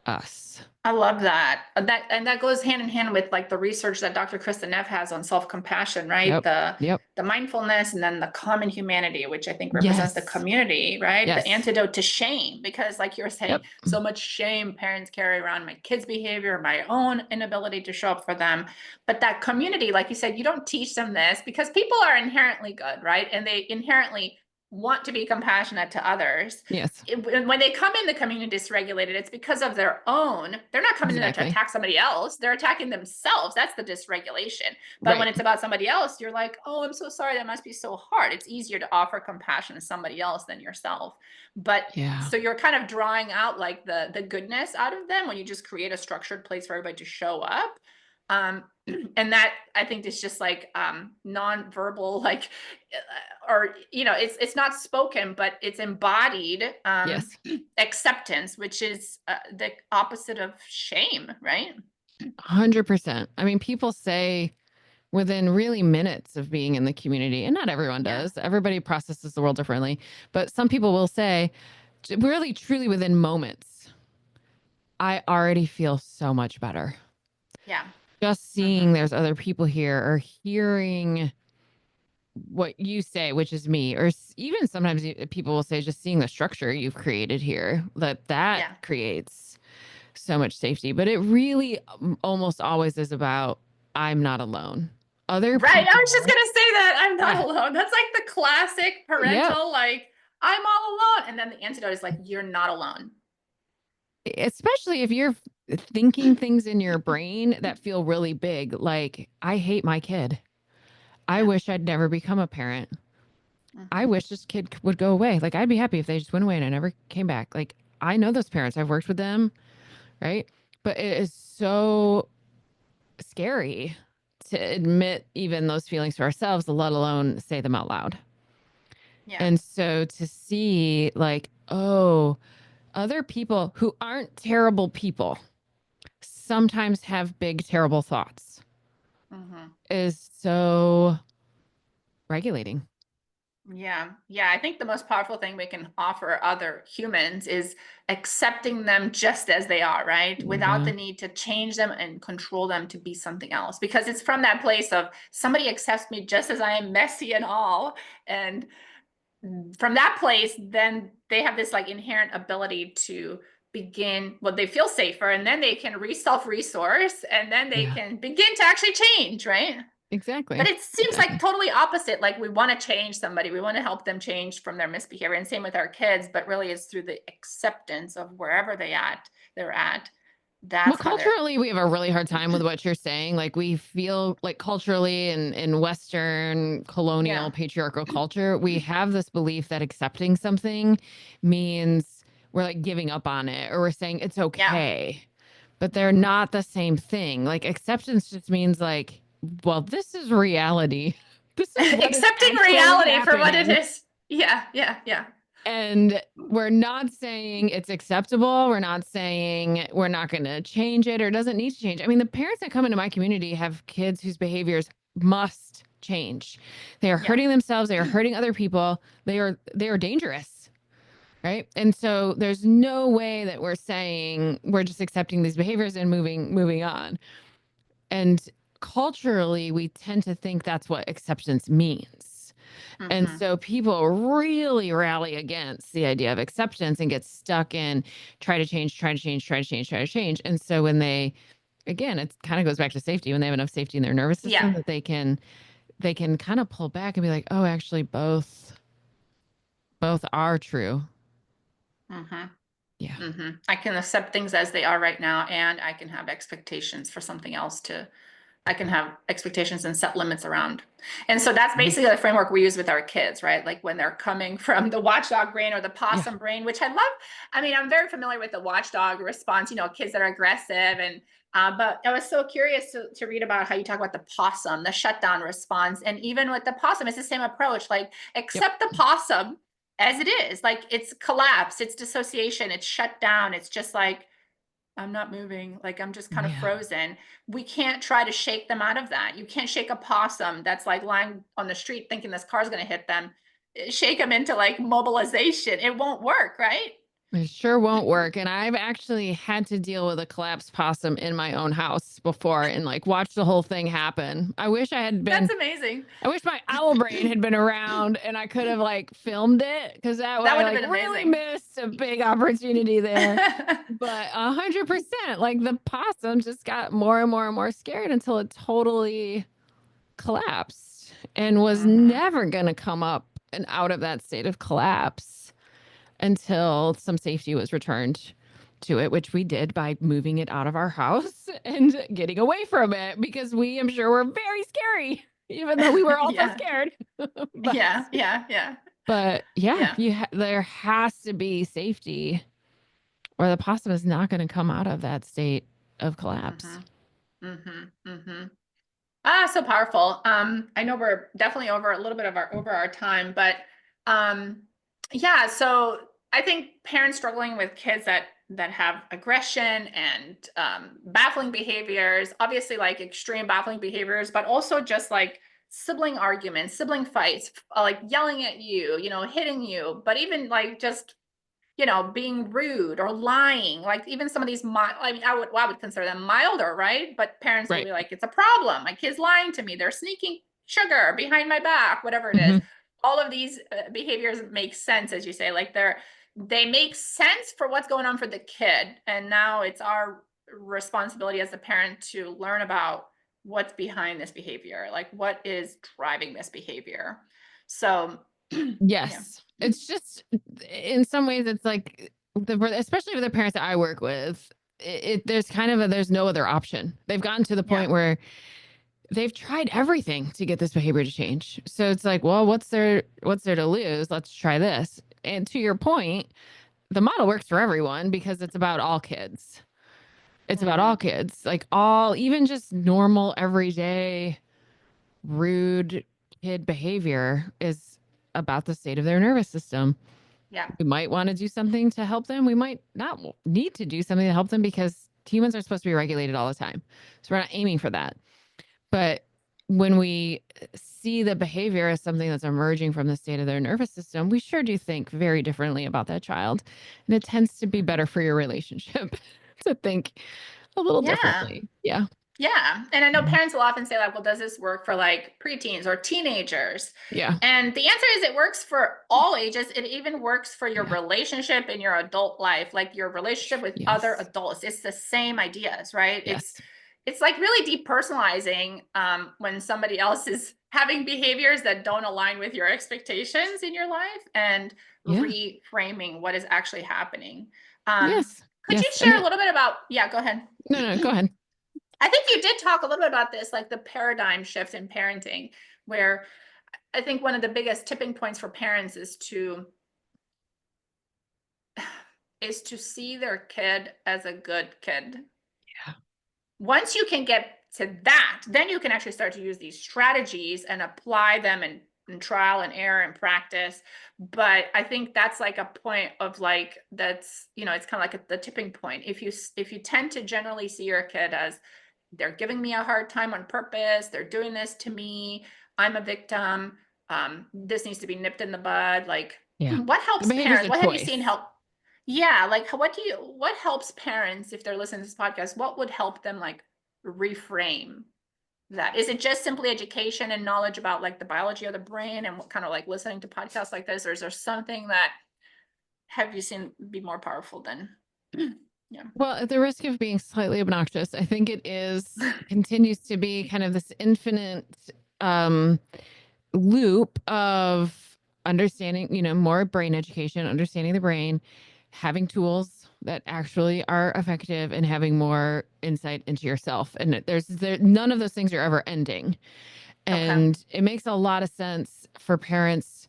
Speaker 2: us.
Speaker 1: I love that. That goes hand in hand with like the research that Dr. Krista Neff has on self-compassion, right?
Speaker 2: Yep.
Speaker 1: The
Speaker 2: Yep.
Speaker 1: the mindfulness and then the common humanity, which I think represents the
Speaker 2: Yes.
Speaker 1: community, right? The
Speaker 2: Yes.
Speaker 1: antidote to shame, because like you're saying,
Speaker 2: Yep.
Speaker 1: so much shame parents carry around my kids' behavior, my own inability to show up for them. But that community, like you said, you don't teach them this because people are inherently good, right? And they inherently want to be compassionate to others.
Speaker 2: Yes.
Speaker 1: When they come in the community dysregulated, it's because of their own. They're not coming in there to
Speaker 2: Exactly.
Speaker 1: attack somebody else. They're attacking themselves. That's the dysregulation. But when
Speaker 2: Right.
Speaker 1: it's about somebody else, you're like, oh, I'm so sorry. That must be so hard. It's easier to offer compassion to somebody else than yourself. But
Speaker 2: Yeah.
Speaker 1: so you're kind of drawing out like the goodness out of them when you just create a structured place for everybody to show up. Um, and that I think is just like non-verbal, like or it's not spoken but it's embodied
Speaker 2: Yes.
Speaker 1: acceptance, which is the opposite of shame, right?
Speaker 2: 100%. I mean, people say within really minutes of being in the community, and not everyone
Speaker 1: Yeah,
Speaker 2: does, everybody processes the world differently, but some people will say, really, truly within moments, I already feel so much better.
Speaker 1: yeah.
Speaker 2: Just seeing
Speaker 1: Hmm.
Speaker 2: there's other people here or hearing what you say, which is me, or even sometimes people will say, just seeing the structure you've created here, that
Speaker 1: Yeah,
Speaker 2: creates so much safety. But it really almost always is about, I'm not alone. Other
Speaker 1: right. I was just
Speaker 2: people,
Speaker 1: gonna say that I'm not
Speaker 2: yeah,
Speaker 1: alone. That's like the classic
Speaker 2: yeah,
Speaker 1: parental, like, I'm all alone, and then the antidote is like, you're not alone.
Speaker 2: especially if you're thinking things in your brain that feel really big, like, I hate my kid. I
Speaker 1: Yeah.
Speaker 2: wish I'd never become a parent. I
Speaker 1: Hmm.
Speaker 2: wish this kid would go away. Like, I'd be happy if they just went away and I never came back. Like, I know those parents. I've worked with them, right? But it is so scary to admit even those feelings to ourselves, let alone say them out loud.
Speaker 1: Yeah.
Speaker 2: And so to see, like, oh, other people who aren't terrible people sometimes have big, terrible thoughts
Speaker 1: Hmm.
Speaker 2: is so regulating.
Speaker 1: Yeah. Yeah. I think the most powerful thing we can offer other humans is accepting them just as they are, right? Without
Speaker 2: Yeah,
Speaker 1: the need to change them and control them to be something else. Because it's from that place of somebody accepts me just as I am, messy and all. And from that place, then they have this like inherent ability to begin, well, they feel safer, and then they can self-resource, and then they
Speaker 2: yeah,
Speaker 1: can begin to actually change, right? But
Speaker 2: exactly.
Speaker 1: it seems like
Speaker 2: Exactly.
Speaker 1: totally opposite. Like we want to change somebody, we want to help them change from their misbehavior, and same with our kids. But really, it's through the acceptance of wherever they're at.
Speaker 2: Well,
Speaker 1: That's how they're.
Speaker 2: culturally, we have a really hard time with what you're saying. Like, we feel like culturally in Western colonial
Speaker 1: Yeah,
Speaker 2: patriarchal culture, we have this belief that accepting something means we're like giving up on it or we're saying it's
Speaker 1: yeah.
Speaker 2: okay. But they're
Speaker 1: Hmm.
Speaker 2: not the same thing. Like, acceptance just means like, well, this is reality. This is what is
Speaker 1: Accepting
Speaker 2: actually
Speaker 1: reality for what it
Speaker 2: happening.
Speaker 1: is. Yeah, yeah, yeah.
Speaker 2: And we're not saying it's acceptable. We're not saying we're not going to change it or doesn't need to change. I mean, the parents that come into my community have kids whose behaviors must change. They are
Speaker 1: Yeah.
Speaker 2: hurting themselves. They are hurting other people. They are dangerous, right? And so there's no way that we're saying we're just accepting these behaviors and moving on. And culturally, we tend to think that's what acceptance means. And
Speaker 1: Hmm.
Speaker 2: so people really rally against the idea of acceptance and get stuck in try to change, try to change, try to change, try to change. And so when they, again, it kind of goes back to safety, when they have enough safety in their nervous system
Speaker 1: Yeah.
Speaker 2: that they can kind of pull back and be like, oh, actually both are true.
Speaker 1: Hmm.
Speaker 2: Yeah.
Speaker 1: Hmm. I can accept things as they are right now, and I can have expectations for something else to. I can have expectations and set limits around. And so that's
Speaker 2: Mhm.
Speaker 1: basically the framework we use with our kids, right? Like when they're coming from the watchdog brain or the
Speaker 2: Yeah.
Speaker 1: possum brain, which I love. I mean, I'm very familiar with the watchdog response, kids that are aggressive. And, but I was so curious to read about how you talk about the possum, the shutdown response. And even with the possum, it's the same approach, like
Speaker 2: Yep.
Speaker 1: accept the possum as it is. Like it's collapse, it's dissociation, it's shut down. It's just like, I'm not moving. Like I'm just kind of
Speaker 2: Yeah.
Speaker 1: frozen. We can't try to shake them out of that. You can't shake a possum that's like lying on the street thinking this car's going to hit them. Shake them into like mobilization. It won't work, right?
Speaker 2: It sure won't work. And I've actually had to deal with a collapsed possum in my own house before and like watch the whole thing happen.
Speaker 1: That's amazing.
Speaker 2: I wish my owl brain had been around and I could have like filmed it because that way
Speaker 1: That
Speaker 2: I
Speaker 1: would have
Speaker 2: like
Speaker 1: been
Speaker 2: really
Speaker 1: amazing.
Speaker 2: missed a big opportunity there. But 100%, like the possum just got more and more and more scared until it totally collapsed and was
Speaker 1: Hmm.
Speaker 2: never going to come up and out of that state of collapse until some safety was returned to it, which we did by moving it out of our house and getting away from it because we, I'm sure, were very scary, even though we were also
Speaker 1: Yeah.
Speaker 2: scared. but
Speaker 1: Yeah. Yeah. Yeah.
Speaker 2: but yeah,
Speaker 1: Yeah.
Speaker 2: there has to be safety, or the possum is not going to come out of that state of collapse.
Speaker 1: Mm-hmm. Mm-hmm. Mm-hmm. Ah, so powerful. I know we're definitely over a little bit of our time, but um, yeah. So I think parents struggling with kids that have aggression and baffling behaviors, obviously like extreme baffling behaviors, but also just like sibling arguments, sibling fights, like yelling at you, hitting you, but even like just being rude or lying, like even some of these, I mean, I would consider them milder, right? But parents will
Speaker 2: Right.
Speaker 1: be like, it's a problem. My kid's lying to me. They're sneaking sugar behind my back, whatever it is.
Speaker 2: Hmm.
Speaker 1: All of these behaviors make sense, as you say, like they make sense for what's going on for the kid. And now it's our responsibility as a parent to learn about what's behind this behavior, like what is driving this behavior. So, yeah.
Speaker 2: Yes. It's just, in some ways, it's like, especially with the parents that I work with, there's kind of there's no other option. They've gotten to the
Speaker 1: Yeah.
Speaker 2: point where they've tried everything to get this behavior to change. So it's like, well, what's there to lose? Let's try this. And to your point, the model works for everyone because it's about all kids. It's about all
Speaker 1: Mm,
Speaker 2: kids, like even just normal, everyday, rude kid behavior is about the state of their nervous system.
Speaker 1: yeah.
Speaker 2: We might want to do something to help them. We might not need to do something to help them because humans are supposed to be regulated all the time. So we're not aiming for that. But when we see the behavior as something that's emerging from the state of their nervous system, we sure do think very differently about that child. And it tends to be
Speaker 1: Mhm.
Speaker 2: better for your relationship to think a little
Speaker 1: Yeah.
Speaker 2: differently. Yeah.
Speaker 1: Yeah. And I know
Speaker 2: Mhm.
Speaker 1: parents will often say, like, well, does this work for like preteens or teenagers?
Speaker 2: Yeah.
Speaker 1: And the answer is it works for all ages. It even works for your
Speaker 2: Yeah.
Speaker 1: relationship in your adult life, like your relationship with other
Speaker 2: Yes.
Speaker 1: adults. It's the same ideas, right? It's
Speaker 2: Yes.
Speaker 1: it's like really depersonalizing when somebody else is having behaviors that don't align with your expectations in your life and
Speaker 2: Yeah.
Speaker 1: reframing what is actually happening. Um,
Speaker 2: Yes.
Speaker 1: could you
Speaker 2: Yes. And
Speaker 1: share a little bit about, yeah, go ahead.
Speaker 2: no, no, go ahead.
Speaker 1: I think you did talk a little bit about this, like the paradigm shift in parenting, where I think one of the biggest tipping points for parents is to see their kid as a good kid.
Speaker 2: Yeah.
Speaker 1: Once you can get to that, then you can actually start to use these strategies and apply them in trial and error and practice. But I think that's like a point of like that's it's kind of like the tipping point. If you tend to generally see your kid as they're giving me a hard time on purpose, they're doing this to me, I'm a victim, this needs to be nipped in the bud, like
Speaker 2: Yeah.
Speaker 1: what
Speaker 2: The
Speaker 1: helps
Speaker 2: behavior is
Speaker 1: parents,
Speaker 2: a
Speaker 1: what have you seen
Speaker 2: choice.
Speaker 1: help? Yeah, like what helps parents if they're listening to this podcast? What would help them like reframe that? Is it just simply education and knowledge about like the biology of the brain and what kind of like listening to podcasts like this, or is there something that have you seen be more powerful than yeah.
Speaker 2: Well, at the risk of being slightly obnoxious, I think it continues to be kind of this infinite um, loop of understanding, more brain education, understanding the brain, having tools that actually are effective, and having more insight into yourself. And none of those things are ever ending.
Speaker 1: Okay.
Speaker 2: And it makes a lot of sense for parents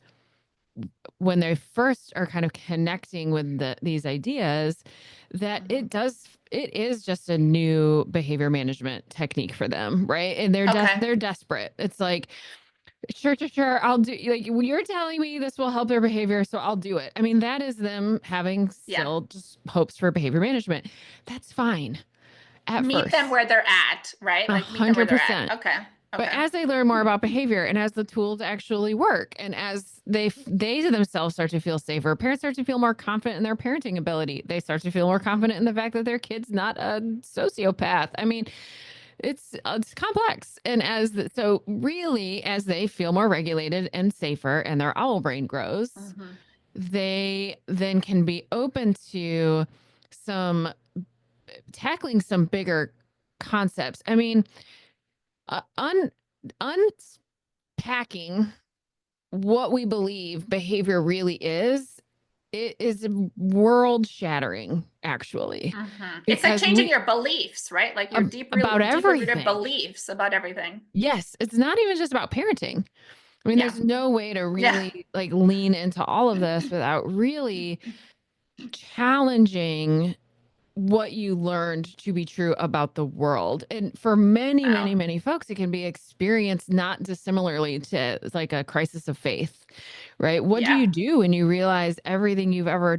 Speaker 2: when they first are kind of connecting with these ideas that
Speaker 1: Mhm.
Speaker 2: it is just a new behavior management technique for them, right? And
Speaker 1: Okay.
Speaker 2: they're desperate. It's like, sure, I'll do, like, you're telling me this will help their behavior, so I'll do it. I mean, that is them having
Speaker 1: Yeah.
Speaker 2: still just hopes for behavior management. That's fine at
Speaker 1: Meet them
Speaker 2: first.
Speaker 1: where they're at, right?
Speaker 2: a
Speaker 1: Like meet them where
Speaker 2: hundred
Speaker 1: they're at.
Speaker 2: percent
Speaker 1: Okay.
Speaker 2: But
Speaker 1: Okay.
Speaker 2: as they learn more about behavior, and as the tools actually work, and as they themselves start to feel safer, parents start to feel more confident in their parenting ability. They start to feel more
Speaker 1: Mhm.
Speaker 2: confident in the fact that their kid's not a sociopath. I mean, it's complex. And so really, as they feel more regulated and safer, and their owl brain grows,
Speaker 1: Mhm.
Speaker 2: they then can be open to some tackling some bigger concepts. I mean, unpacking what we believe behavior really is, it is world shattering, actually,
Speaker 1: It's like
Speaker 2: because
Speaker 1: changing
Speaker 2: we
Speaker 1: your beliefs, right? Like your
Speaker 2: about
Speaker 1: deeper rooted
Speaker 2: everything.
Speaker 1: beliefs about everything.
Speaker 2: Yes, it's not even just about parenting. I mean,
Speaker 1: Yeah.
Speaker 2: there's no way to
Speaker 1: Yeah.
Speaker 2: really like lean into all of this without really challenging what you learned to be true about the world. And for many, many,
Speaker 1: Wow.
Speaker 2: many folks, it can be experienced not dissimilarly to like a crisis of faith, right? What do
Speaker 1: Yeah.
Speaker 2: you do when you realize everything you've ever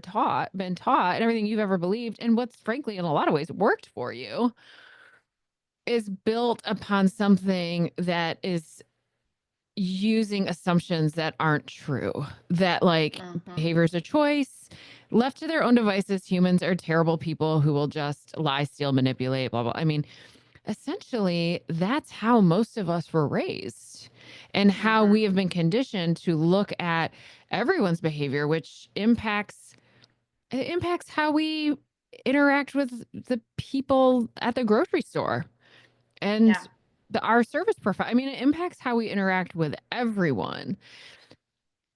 Speaker 2: been taught, and everything you've ever believed, and what's frankly in a lot of ways worked for you is built upon something that is using assumptions that aren't true, that like
Speaker 1: Mhm.
Speaker 2: behavior is a choice. Left to their own devices, humans are terrible people who will just lie, steal, manipulate, blah, blah. I mean, essentially, that's how most of us were raised and how we
Speaker 1: Mhm.
Speaker 2: have been conditioned to look at everyone's behavior, which impacts how we interact with the people at the grocery store and
Speaker 1: Yeah.
Speaker 2: our service profile. I mean, it impacts how we interact with everyone.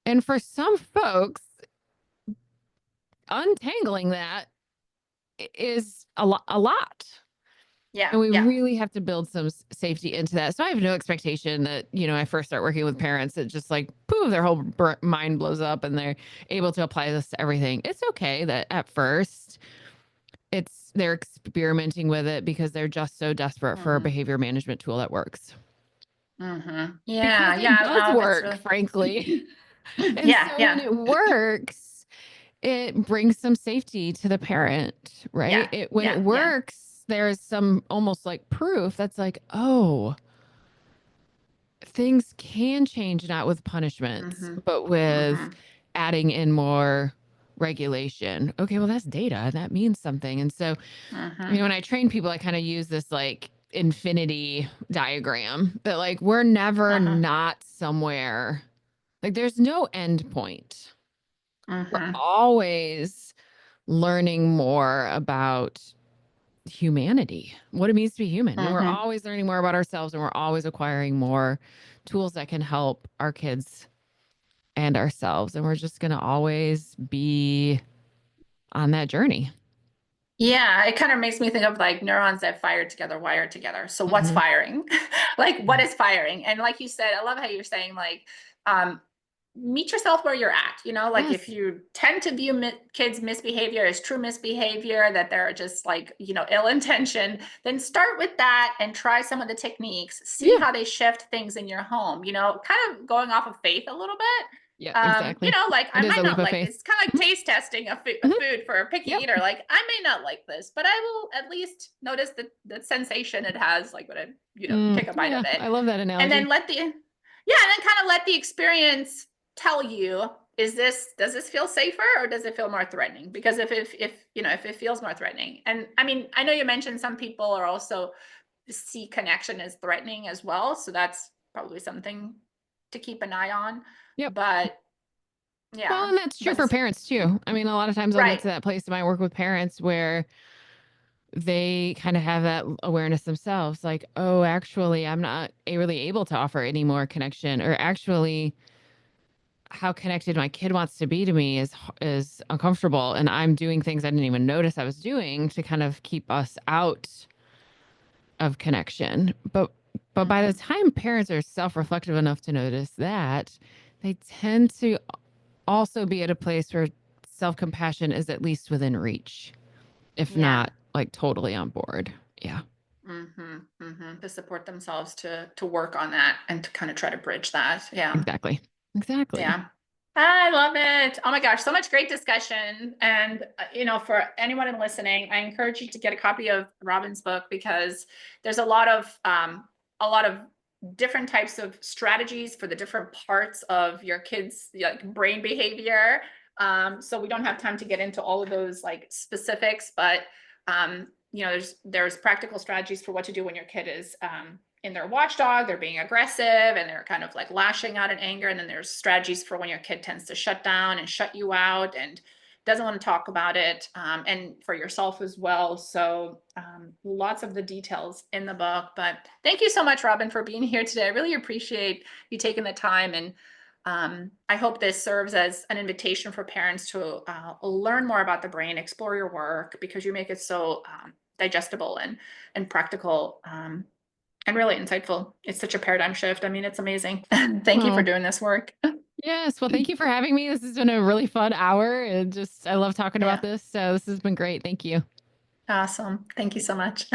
Speaker 2: And for some folks, untangling that is a lot.
Speaker 1: Yeah.
Speaker 2: And we
Speaker 1: Yeah.
Speaker 2: really have to build some safety into that. So I have no expectation that, I first start working with parents that just like, poof, their whole mind blows up and they're able to apply this to everything. It's okay that at first they're experimenting with it because they're just so desperate for a
Speaker 1: Mhm.
Speaker 2: behavior management tool that works. Because
Speaker 1: Yeah.
Speaker 2: it
Speaker 1: Yeah.
Speaker 2: does
Speaker 1: Oh, that's
Speaker 2: work,
Speaker 1: really.
Speaker 2: frankly. And
Speaker 1: Yeah.
Speaker 2: so when
Speaker 1: Yeah.
Speaker 2: it works, it brings some safety to the parent, right?
Speaker 1: Yeah.
Speaker 2: When it
Speaker 1: Yeah. Yeah.
Speaker 2: works, there's some almost like proof that's like, oh, things can change, not with punishments,
Speaker 1: Mhm.
Speaker 2: but with
Speaker 1: Mhm.
Speaker 2: adding in more regulation. Okay, well, that's data. That means something. And so,
Speaker 1: Mhm.
Speaker 2: when I train people, I kind of use this like infinity diagram that like we're never
Speaker 1: Uh-huh.
Speaker 2: not somewhere. Like there's no end point. We're
Speaker 1: Mhm.
Speaker 2: always learning more about humanity, what it means to be human. And we're
Speaker 1: Mhm.
Speaker 2: always learning more about ourselves, and we're always acquiring more tools that can help our kids and ourselves. And we're just going to always be on that journey.
Speaker 1: Yeah, it kind of makes me think of like neurons that fire together, wire together. So what's
Speaker 2: Mhm.
Speaker 1: firing? Like what
Speaker 2: Yeah.
Speaker 1: is firing? And like you said, I love how you're saying like um meet yourself where you're at. Like if
Speaker 2: Yes.
Speaker 1: you tend to view kids misbehavior as true misbehavior, that they're just like, ill intentioned, then start with that and try some of the techniques, see
Speaker 2: Yeah.
Speaker 1: how they shift things in your home, kind of going off of faith a little bit.
Speaker 2: Yeah. Exactly.
Speaker 1: Like I
Speaker 2: It is
Speaker 1: might
Speaker 2: a leap
Speaker 1: not
Speaker 2: of
Speaker 1: like
Speaker 2: faith.
Speaker 1: this. It's kind of like
Speaker 2: Mhm.
Speaker 1: taste testing a
Speaker 2: Mhm.
Speaker 1: food for a picky
Speaker 2: Yep.
Speaker 1: eater. Like I may not like this, but I will at least notice the sensation it has, like when I, take a bite of
Speaker 2: Yeah.
Speaker 1: it.
Speaker 2: I love that
Speaker 1: And then
Speaker 2: analogy.
Speaker 1: kind of let the experience tell you, does this feel safer or does it feel more threatening? Because if it feels more threatening. And I mean, I know you mentioned some people are also see connection as threatening as well. So that's probably something to keep an eye on.
Speaker 2: Yep.
Speaker 1: But
Speaker 2: Well,
Speaker 1: yeah,
Speaker 2: and that's true
Speaker 1: but
Speaker 2: for
Speaker 1: it's
Speaker 2: parents too. I mean, a lot of times I'll get
Speaker 1: right.
Speaker 2: to that place in my work with parents where they kind of have that awareness themselves like, oh, actually, I'm not really able to offer any more connection, or actually, how connected my kid wants to be to me is uncomfortable, and I'm doing things I didn't even notice I was doing to kind of keep us out of connection. But by the
Speaker 1: Mhm.
Speaker 2: time parents are self-reflective enough to notice that, they tend to also be at a place where self-compassion is at least within reach, if
Speaker 1: Yeah.
Speaker 2: not like totally on board. Yeah.
Speaker 1: To support themselves to work on that and to kind of try to bridge that. Yeah.
Speaker 2: Exactly. Exactly.
Speaker 1: Yeah. I love it. Oh my gosh, so much great discussion. And for anyone listening, I encourage you to get a copy of Robyn's book because there's a lot of different types of strategies for the different parts of your kids' like brain behavior. So we don't have time to get into all of those like specifics, but there's practical strategies for what to do when your kid is in their watchdog, they're being aggressive and they're kind of like lashing out in anger. And then there's strategies for when your kid tends to shut down and shut you out and doesn't want to talk about it, and for yourself as well. So lots of the details in the book. But thank you so much, Robyn, for being here today. I really appreciate you taking the time and I hope this serves as an invitation for parents to learn more about the brain, explore your work, because you make it so digestible and practical, and really insightful. It's such a paradigm shift. I mean, it's amazing. Thank you for
Speaker 2: Oh,
Speaker 1: doing this work.
Speaker 2: yes. Well, thank you for having me. This has been a really fun hour. And just, I love talking about
Speaker 1: Yeah,
Speaker 2: this. So this has been great. Thank you.
Speaker 1: awesome. Thank you so much.